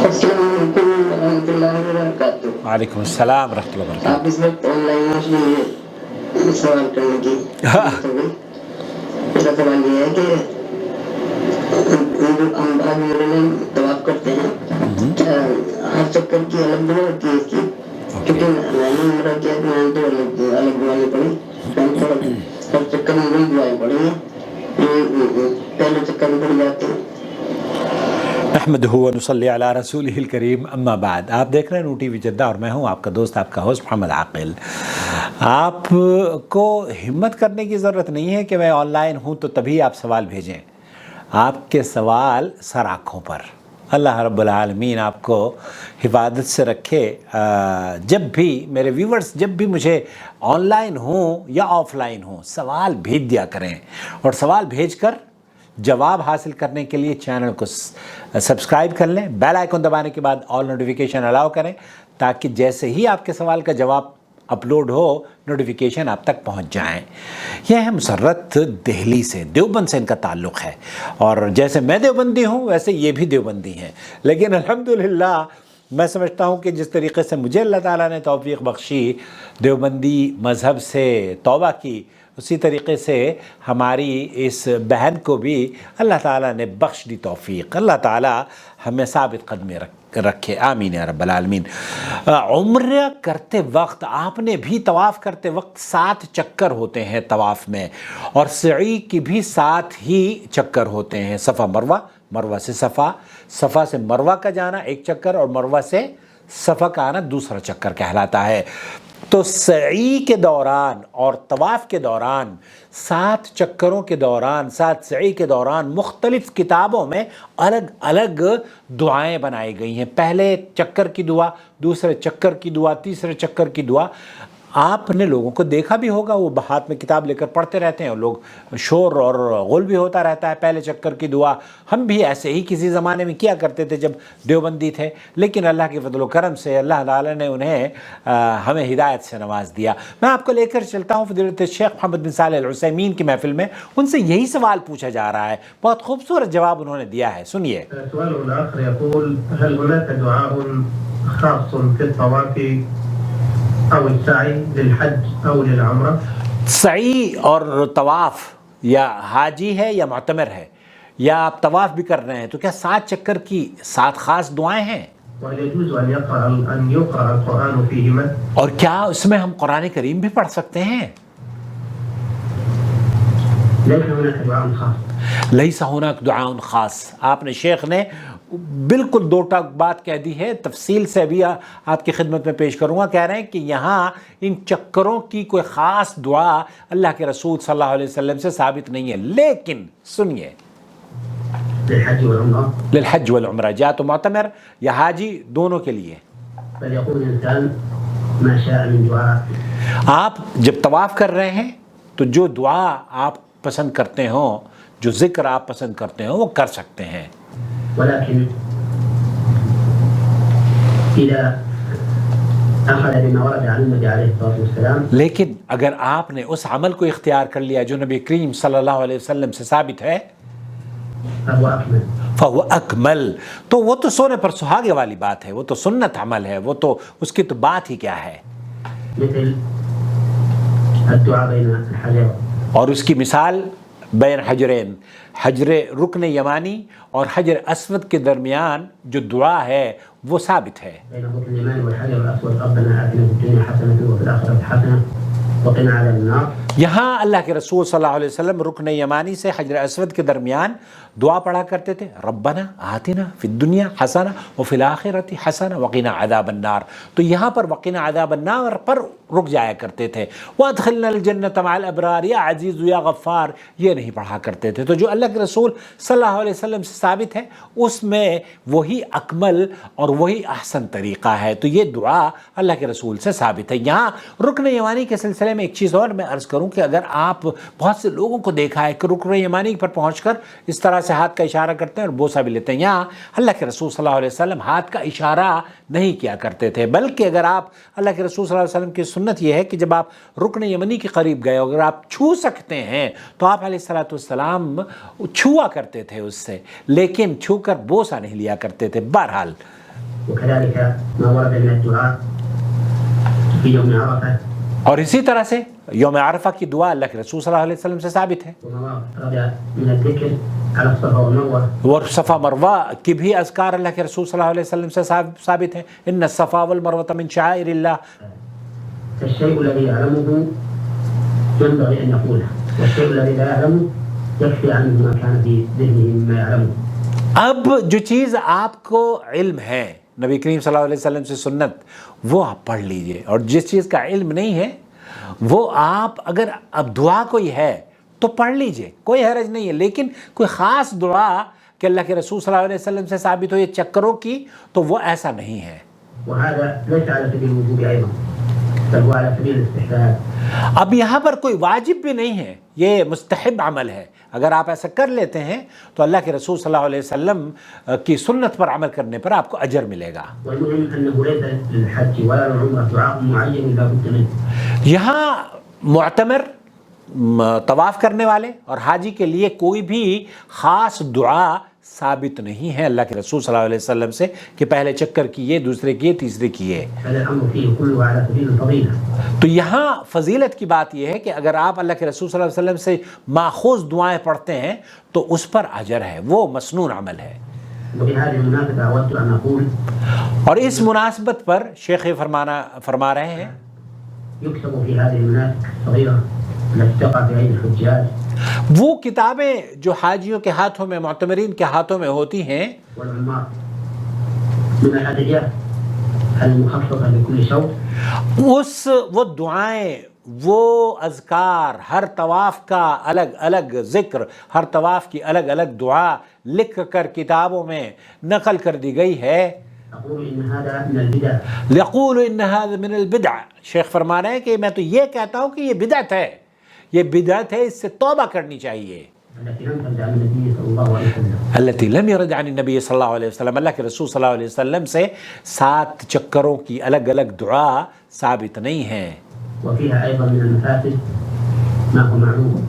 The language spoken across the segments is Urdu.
السلام علیکم ورحمۃ اللہ وبرکاتہ۔ وعلیکم السلام ورحمۃ اللہ وبرکاتہ۔ آپ اس وقت آن لائن ہیں، اس لیے سوال کرنے کی ضرورت ہو گئی۔ میرا سوال یہ ہے کہ ہم بعد میں طواف کرتے ہیں، ہر چکر کی الگ دعا ہوتی ہے اس کی، کیونکہ میں نے عمرہ کیا تو میں نے تو الگ دعائیں پڑھی، ہر چکر میں وہی دعائیں پڑھی ہیں، پہلے چکر میں پڑھ جاتے ہیں۔ نحمدہ و نصلی علی رسولہ الکریم، اما بعد۔ آپ دیکھ رہے ہیں نو ٹی وی جدہ اور میں ہوں آپ کا دوست، آپ کا ہوسٹ محمد عاقل۔ آپ کو ہمت کرنے کی ضرورت نہیں ہے کہ میں آن لائن ہوں تو تبھی آپ سوال بھیجیں۔ آپ کے سوال سر آنکھوں پر، اللہ رب العالمین آپ کو حفاظت سے رکھے۔ جب بھی میرے ویورز جب بھی مجھے آن لائن ہوں یا آف لائن ہوں سوال بھیج دیا کریں، اور سوال بھیج کر جواب حاصل کرنے کے لیے چینل کو سبسکرائب کر لیں، بیل آئیکن دبانے کے بعد آل نوٹیفیکیشن الاؤ کریں، تاکہ جیسے ہی آپ کے سوال کا جواب اپلوڈ ہو نوٹیفیکیشن آپ تک پہنچ جائیں۔ یہ ہے مسرت دہلی سے، دیوبند سے ان کا تعلق ہے، اور جیسے میں دیوبندی ہوں ویسے یہ بھی دیوبندی ہیں، لیکن الحمدللہ میں سمجھتا ہوں کہ جس طریقے سے مجھے اللہ تعالیٰ نے توفیق بخشی دیوبندی مذہب سے توبہ کی، اسی طریقے سے ہماری اس بہن کو بھی اللہ تعالیٰ نے بخش دی توفیق۔ اللہ تعالیٰ ہمیں ثابت قدمی رکھے، آمین یا رب العالمین۔ عمرہ کرتے وقت آپ نے بھی طواف کرتے وقت 7 چکر ہوتے ہیں طواف میں، اور سعی کی بھی 7 ہی چکر ہوتے ہیں، صفا مروہ، مروہ سے صفا، صفا سے مروہ کا جانا 1 چکر، اور مروہ سے صفا کا آنا دوسرا چکر کہلاتا ہے۔ تو سعی کے دوران اور طواف کے دوران 7 چکروں کے دوران، 7 سعی کے دوران مختلف کتابوں میں الگ الگ دعائیں بنائی گئی ہیں۔ پہلے چکر کی دعا، دوسرے چکر کی دعا، تیسرے چکر کی دعا۔ آپ نے لوگوں کو دیکھا بھی ہوگا، وہ ہاتھ میں کتاب لے کر پڑھتے رہتے ہیں، اور لوگ شور اور غل بھی ہوتا رہتا ہے پہلے چکر کی دعا۔ ہم بھی ایسے ہی کسی زمانے میں کیا کرتے تھے جب دیوبندی تھے، لیکن اللہ کے فضل و کرم سے اللہ تعالیٰ نے انہیں ہمیں ہدایت سے نواز دیا۔ میں آپ کو لے کر چلتا ہوں فضیلت شیخ محمد بن صالح العثیمین کی محفل میں، ان سے یہی سوال پوچھا جا رہا ہے، بہت خوبصورت جواب انہوں نے دیا ہے، سنیے۔ سؤال آخر يقول: هل هناك دعاء خاص في الطواف أو السعي للحج أو للعمرة؟ سعی اور طواف یا حاجی ہے یا معتمر ہے، یا آپ طواف بھی کر رہے ہیں، تو کیا 7 چکر کی 7 خاص دعائیں ہیں؟ وهل يجوز أن يقرأ القرآن فيهما؟ اور کیا اس میں ہم قرآن کریم بھی پڑھ سکتے ہیں؟ ليس هناك دعاء خاص. لیس ہناک دعاء خاص۔ آپ نے شیخ نے بالکل 2 ٹاک بات کہہ دی ہے، تفصیل سے بھی آپ کی خدمت میں پیش کروں گا۔ کہہ رہے ہیں کہ یہاں ان چکروں کی کوئی خاص دعا اللہ کے رسول صلی اللہ علیہ وسلم سے ثابت نہیں ہے، لیکن سنیے، للحج والعمرة للحج والعمرہ، یا تو معتمر یا حاجی، دونوں کے لیے فليقول الإنسان ما شاء من دعاء. آپ جب طواف کر رہے ہیں تو جو دعا آپ پسند کرتے ہوں، جو ذکر آپ پسند کرتے ہوں، وہ کر سکتے ہیں۔ ولكن إذا أخذ بما ورد عن النبي عليه الصلاة والسلام، لیکن اگر آپ نے اس عمل کو اختیار کر لیا جو نبی کریم صلی اللہ علیہ وسلم سے ثابت ہے، فهو أكمل. فہو اکمل، تو وہ تو سونے پر سہاگے والی بات ہے، وہ تو سنت عمل ہے، وہ تو اس کی تو بات ہی کیا ہے۔ مثل الدعاء بين الحجر، اور اس کی مثال بین حجرین، حجر رکن یمانی اور حجر اسود کے درمیان جو دعا ہے وہ ثابت ہے۔ بين الركن اليماني والحجر الأسود: ربنا آتنا في الدنيا حسنة وفي الآخرة حسنة وقنا عذاب النار. یہاں اللہ کے رسول صلی اللہ علیہ وسلم رکن یمانی سے حجر اسود کے درمیان دعا پڑھا کرتے تھے، ربنا آتنا فی الدنیا حسنہ وفی الآخرۃ حسنہ وقنا عذاب النار، تو یہاں پر وقنا عذاب النار پر رک جایا کرتے تھے۔ وادخلنا الجنۃ مع الابرار، یا عزیز یا غفار، یہ نہیں پڑھا کرتے تھے۔ تو جو اللہ کے رسول صلی اللہ علیہ وسلم سے ثابت ہے اس میں وہی اکمل اور وہی احسن طریقہ ہے، تو یہ دعا اللہ کے رسول سے ثابت ہے۔ یہاں رکن یمانی کے سلسلے میں ایک چیز اور میں عرض کروں کہ اگر آپ بہت سے لوگوں کو دیکھا ہے کہ رکن یمانی پر پہنچ کر اس طرح سے ہاتھ کا اشارہ کرتے ہیں اور بوسہ بھی لیتے ہیں، یہاں اللہ کے رسول صلی اللہ علیہ وسلم ہاتھ کا اشارہ نہیں کیا کرتے تھے، بلکہ اگر آپ اللہ کے رسول صلی اللہ علیہ وسلم کی سنت یہ ہے کہ جب آپ رکن یمنی کے قریب گئے اگر آپ چھو سکتے ہیں تو آپ علیہ الصلوۃ والسلام چھوا کرتے تھے اس سے، لیکن چھو کر بوسہ نہیں لیا کرتے تھے۔ بہرحال وكذلك ما ورد من الدعاء في يوم عرفة اور اسی طرح سے یوم عرفہ کی دعا اللہ کے رسول صلی اللہ علیہ وسلم سے ثابت ہے، وما ورد من الذكر على الصفا والمروة اور صفا مروہ کی بھی اذکار اللہ کے رسول صلی اللہ علیہ وسلم سے ثابت ہے، ان الصفا والمروہ من شعائر اللہ. فالشيء الذي يعلمه ينبغي أن يقوله، والشيء الذي لا يعلمه يكفي عنه ما كان في ذهنه مما يعلمه. اب جو چیز آپ کو علم ہے نبی کریم صلی اللہ علیہ وسلم سے سنت، وہ آپ پڑھ لیجئے، اور جس چیز کا علم نہیں ہے وہ آپ اگر اب دعا کوئی ہے تو پڑھ لیجئے، کوئی حرج نہیں ہے، لیکن کوئی خاص دعا کہ اللہ کے رسول صلی اللہ علیہ وسلم سے ثابت ہو یہ چکروں کی، تو وہ ایسا نہیں ہے. وهذا ليس على سبيل الوجوب أيضا بل هو على سبيل الاستحباب. اب یہاں پر کوئی واجب بھی نہیں ہے، یہ مستحب عمل ہے. اگر آپ ایسا کر لیتے ہیں تو اللہ کے رسول صلی اللہ علیہ وسلم کی سنت پر عمل کرنے پر آپ کو اجر ملے گا. والمهم أنه ليس للحج ولا للعمرة دعاء معين لا بد منه. یہاں معتمر طواف کرنے والے اور حاجی کے لیے کوئی بھی خاص دعا ثابت نہیں ہے اللہ کے رسول صلی اللہ علیہ وسلم سے کہ پہلے چکر کیے، دوسرے کیے، تیسرے کیے. بل الأمر فيه كله على سبيل الفضيلة. تو یہاں فضیلت کی بات یہ ہے کہ اگر آپ اللہ کے رسول صلی اللہ علیہ وسلم سے ماخوذ دعائیں پڑھتے ہیں تو اس پر اجر ہے، وہ مسنون عمل ہے. وبهذه المناسبة أردت أن أقول اور اس مناسبت پر شیخ فرما رہے ہیں يكتب في هذه المناسك الصغيرة التي تقع في أيدي الحجاج وہ کتابیں جو حاجیوں کے ہاتھوں میں، معتمرین کے ہاتھوں میں ہوتی ہیں، والعمار من الأدعية المخففة لكل شوط، وہ دعائیں، وہ اذکار، ہر طواف کا الگ الگ ذکر، ہر طواف کی الگ الگ دعا لکھ کر کتابوں میں نقل کر دی گئی ہے. أقول إن هذا من البدع یقول ان هذا من البدع. شیخ فرما رہے ہیں کہ میں تو یہ کہتا ہوں کہ یہ بدعت ہے، یہ بدعت ہے، اس سے توبہ کرنی چاہیے. التي لم ترد عن النبي صلى الله عليه وسلم التي لم يرد عن النبی صلی اللہ علیہ وسلم. اللہ کے رسول صلی اللہ علیہ وسلم سے 7 چکروں کی الگ الگ دعا ثابت نہیں ہے. وفيها أيضا من المفاسد ما هو معلوم.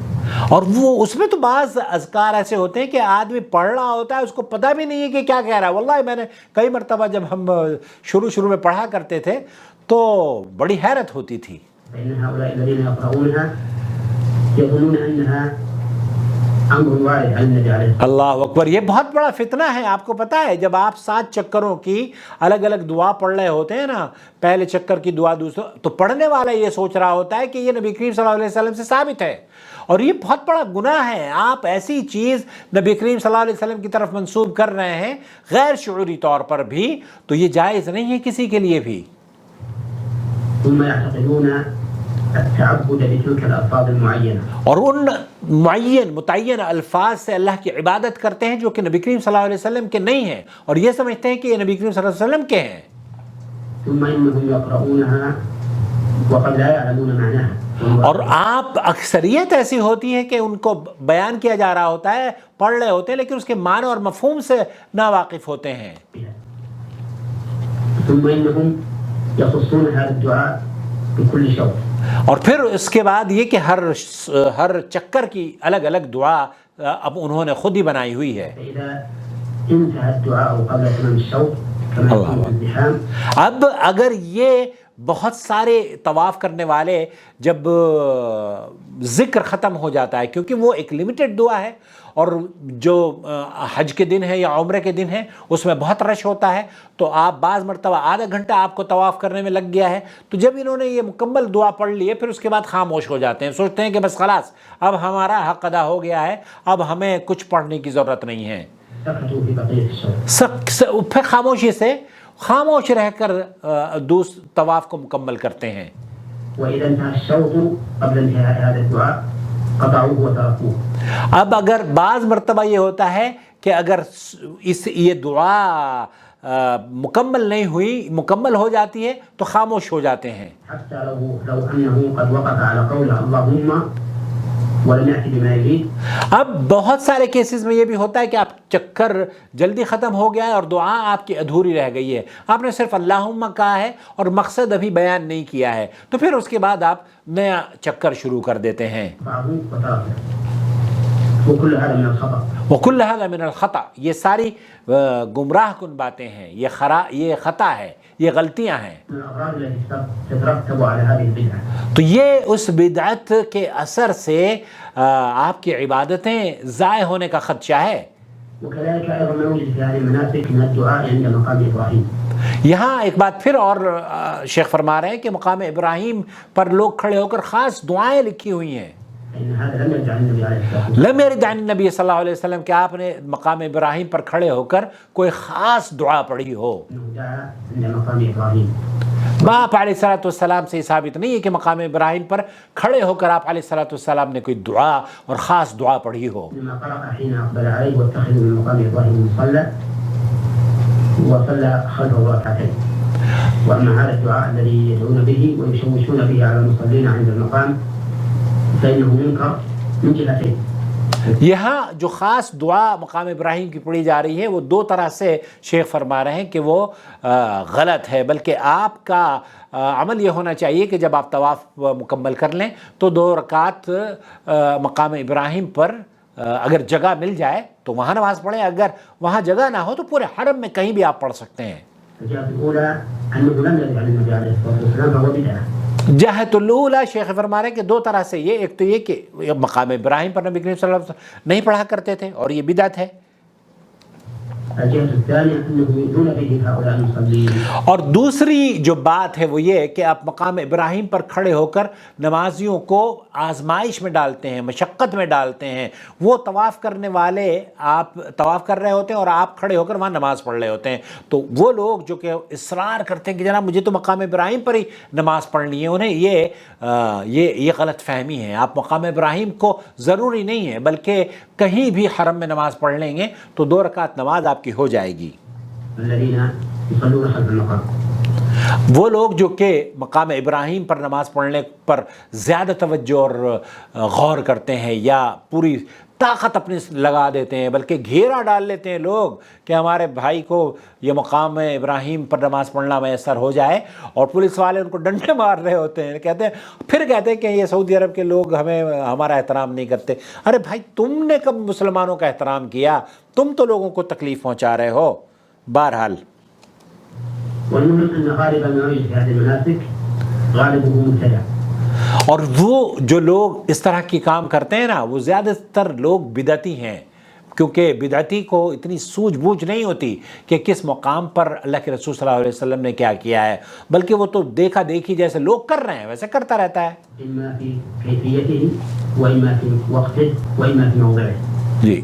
اور وہ اس میں تو بعض اذکار ایسے ہوتے ہیں کہ آدمی پڑھ رہا ہوتا ہے، اس کو پتہ بھی نہیں ہے کہ کیا کہہ رہا ہے. واللہ میں نے کئی مرتبہ جب ہم شروع میں پڑھا کرتے تھے تو بڑی حیرت ہوتی تھی. فإن هؤلاء الذين يقرؤونها يظنون أنها أمر وارد عن النبي عليه الصلاة اللہ اکبر. یہ بہت بڑا فتنہ ہے. آپ کو پتہ ہے جب آپ 7 چکروں کی الگ الگ دعا پڑھ رہے ہوتے ہیں نا، پہلے چکر کی دعا دوسرے، تو پڑھنے والا یہ سوچ رہا ہوتا ہے کہ یہ نبی کریم صلی اللہ علیہ وسلم سے ثابت ہے، اور یہ بہت بڑا گناہ ہے. آپ ایسی چیز نبی کریم صلی اللہ علیہ وسلم کی طرف منسوب کر رہے ہیں غیر شعوری طور پر بھی، تو یہ جائز نہیں ہے کسی کے لیے بھی. ثم يعتقدون التعبد بتلك الألفاظ المعينة. اور ان متعین الفاظ سے اللہ کی عبادت کرتے ہیں جو کہ نبی کریم صلی اللہ علیہ وسلم کے نہیں ہیں، اور یہ سمجھتے ہیں کہ یہ نبی کریم صلی اللہ علیہ وسلم کے ہیں. ثم إنهم يقرؤونها وقد لا يعلمون معناها. اور آپ اکثریت ایسی ہوتی ہے کہ ان کو بیان کیا جا رہا ہوتا ہے، پڑھ رہے ہوتے ہیں، لیکن اس کے معنی اور مفہوم سے ناواقف ہوتے ہیں. ثم إنهم يخصون هذا الدعاء بكل شوط. اور پھر اس کے بعد یہ کہ ہر چکر کی الگ الگ دعا اب انہوں نے خود ہی بنائی ہوئی ہے. فإذا انتهى الدعاء قبل تمام الشوط كما يكون في الزحام. اب اگر یہ بہت سارے طواف کرنے والے جب ذکر ختم ہو جاتا ہے، کیونکہ وہ ایک لمیٹڈ دعا ہے، اور جو حج کے دن ہے یا عمرے کے دن ہے اس میں بہت رش ہوتا ہے، تو آپ بعض مرتبہ آدھا گھنٹہ آپ کو طواف کرنے میں لگ گیا ہے، تو جب انہوں نے یہ مکمل دعا پڑھ لی ہے پھر اس کے بعد خاموش ہو جاتے ہیں، سوچتے ہیں کہ بس خلاص اب ہمارا حق ادا ہو گیا ہے، اب ہمیں کچھ پڑھنے کی ضرورت نہیں ہے. سكتوا في بقية الشوط. پھر خاموشی سے خاموش رہ کر طواف کو مکمل کرتے ہیں. وإذا انتهى الشوط قبل انتهاء هذا الدعاء قطعوه وتركوه. اب اگر بعض مرتبہ یہ ہوتا ہے کہ اگر یہ دعا مکمل نہیں ہوئی، مکمل ہو جاتی ہے تو خاموش ہو جاتے ہیں. حتى لو أنه قد وقف على قول اللهم ولم يأتي بما يريد. اب بہت سارے کیسز میں یہ بھی ہوتا ہے کہ آپ چکر جلدی ختم ہو گیا ہے اور دعا آپ کی ادھوری رہ گئی ہے، آپ نے صرف اللہم کہا ہے اور مقصد ابھی بیان نہیں کیا ہے، تو پھر اس کے بعد آپ نیا چکر شروع کر دیتے ہیں. فعلوا وتركوا. وكل هذا من الخطأ. وکل هذا من الخطأ، یہ ساری گمراہ کن باتیں ہیں، یہ خطا ہے، یہ غلطیاں ہیں. من الأغراض التي تترتب على هذه البدعة. تو یہ اس بدعت کے اثر سے آپ کی عبادتیں ضائع ہونے کا خدشہ ہے. وكذلك أيضا ما يوجد في هذه المناسك من الدعاء عند مقام إبراهيم. یہاں ایک بات پھر اور شیخ فرما رہے ہیں کہ مقام ابراہیم پر لوگ کھڑے ہو کر خاص دعائیں لکھی ہوئی ہیں. فإن هذا لم يرد عن النبي عليه الصلاة والسلام. لم يرد عن النبی صلی اللہ علیہ وسلم کہ آپ نے مقام ابراہیم پر کھڑے ہو کر کوئی خاص دعا پڑھی ہو. إنه دعا عند مقام إبراهيم. آپ علیہ الصلوۃ والسلام سے ثابت نہیں ہے کہ مقام ابراہیم پر کھڑے ہو کر آپ علیہ الصلوۃ والسلام نے کوئی دعا اور خاص دعا پڑھی ہو. إنما قرأ حين أقبل عليه واتخذ من مقام إبراهيم مصلى وصلى خلفه ركعتين. وأما هذا الدعاء الذي يدعون به ويشوشون به على المصلين عند المقام فإنه منكر من جهتين. یہاں جو خاص دعا مقام ابراہیم کی پڑھی جا رہی ہے وہ دو طرح سے شیخ فرما رہے ہیں کہ وہ غلط ہے، بلکہ آپ کا عمل یہ ہونا چاہیے کہ جب آپ طواف مکمل کر لیں تو 2 رکعت مقام ابراہیم پر اگر جگہ مل جائے تو وہاں نماز پڑھیں، اگر وہاں جگہ نہ ہو تو پورے حرم میں کہیں بھی آپ پڑھ سکتے ہیں. الجهة الأولى أنه لم يرد عن النبي عليه الصلاة والسلام فهو بدعة. جہت الاولی شیخ فرما رہے ہیں کہ 2 طرح سے، یہ ایک تو یہ کہ مقام ابراہیم پر نبی کریم صلی اللہ علیہ وسلم نہیں پڑھا کرتے تھے اور یہ بدعت ہے. الجهة الثانية أنه يؤذون به هؤلاء المصلين. اور دوسری جو بات ہے وہ یہ کہ آپ مقام ابراہیم پر کھڑے ہو کر نمازیوں کو آزمائش میں ڈالتے ہیں، مشقت میں ڈالتے ہیں. وہ طواف کرنے والے آپ طواف کر رہے ہوتے ہیں اور آپ کھڑے ہو کر وہاں نماز پڑھ رہے ہوتے ہیں، تو وہ لوگ جو کہ اصرار کرتے ہیں کہ جناب مجھے تو مقام ابراہیم پر ہی نماز پڑھنی ہے، انہیں یہ غلط فہمی ہے. آپ مقام ابراہیم کو ضروری نہیں ہے بلکہ کہیں بھی حرم میں نماز پڑھ لیں گے تو 2 رکعت نماز آپ کی ہو جائے گی. الذين يصلون خلف المقام. وہ لوگ جو کہ مقام ابراہیم پر نماز پڑھنے پر زیادہ توجہ اور غور کرتے ہیں یا پوری طاقت اپنی لگا دیتے ہیں، بلکہ گھیرا ڈال لیتے ہیں لوگ کہ ہمارے بھائی کو یہ مقام ابراہیم پر نماز پڑھنا میسر ہو جائے، اور پولیس والے ان کو ڈنڈے مار رہے ہوتے ہیں، کہتے ہیں کہ یہ سعودی عرب کے لوگ ہمارا احترام نہیں کرتے. ارے بھائی تم نے کب مسلمانوں کا احترام کیا؟ تم تو لوگوں کو تکلیف پہنچا رہے ہو. بہرحال والمهم أن غالبا ما يوجد في هذه المناسك غالبه مبتدع. اور وہ جو لوگ اس طرح کی کام کرتے ہیں نا وہ زیادہ تر لوگ بدعتی ہیں، کیونکہ بدعتی کو اتنی سوجھ بوجھ نہیں ہوتی کہ کس مقام پر اللہ کے رسول صلی اللہ علیہ وسلم نے کیا کیا ہے، بلکہ وہ تو دیکھا دیکھی جیسے لوگ کر رہے ہیں ویسے کرتا رہتا ہے. إما في كيفيته وإما في وقته وإما في موضعه. جی،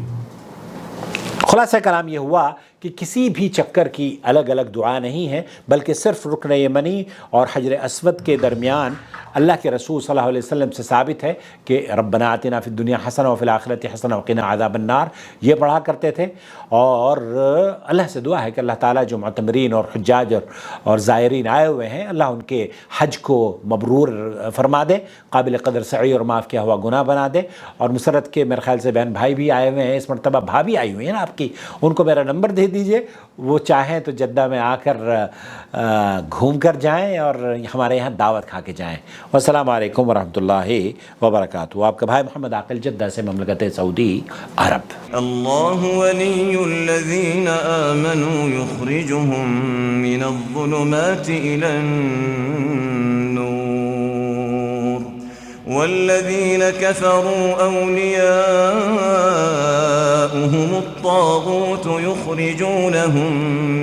خلاصہ کلام یہ ہوا کہ کسی بھی چکر کی الگ الگ دعا نہیں ہے، بلکہ صرف رکن یمنی اور حجر اسود کے درمیان اللہ کے رسول صلی اللہ علیہ وسلم سے ثابت ہے کہ ربنا آتنا فی الدنیا حسنہ وفی الآخرۃ حسنہ وقنا عذاب النار، یہ پڑھا کرتے تھے. اور اللہ سے دعا ہے کہ اللہ تعالیٰ جو معتمرین اور حجاج اور زائرین آئے ہوئے ہیں اللہ ان کے حج کو مبرور فرما دے، قابل قدر سعی اور معاف کیا ہوا گناہ بنا دے. اور مسرت کے میرے خیال سے بہن بھائی بھی آئے ہوئے ہیں، اس مرتبہ بھابھی آئی ہوئی ہیں نا آپ کی، ان کو میرا نمبر دے دیجئے، وہ چاہیں تو جدہ میں آ کر گھوم کر جائیں اور ہمارے یہاں دعوت کھا کے جائیں. والسلام علیکم ورحمۃ اللہ وبرکاتہ. آپ کا بھائی محمد عاقل، جدہ سے، مملکت سعودی عرب. اللہ ولی الذین آمنوا یخرجهم من الظلمات إلى النور والذین كفروا أولیاؤهم الطاغوت یخرجونهم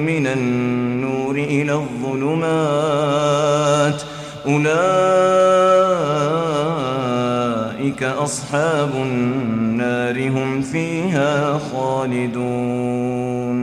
من النور إلى الظلمات أولئك أصحاب النار هم فيها خالدون.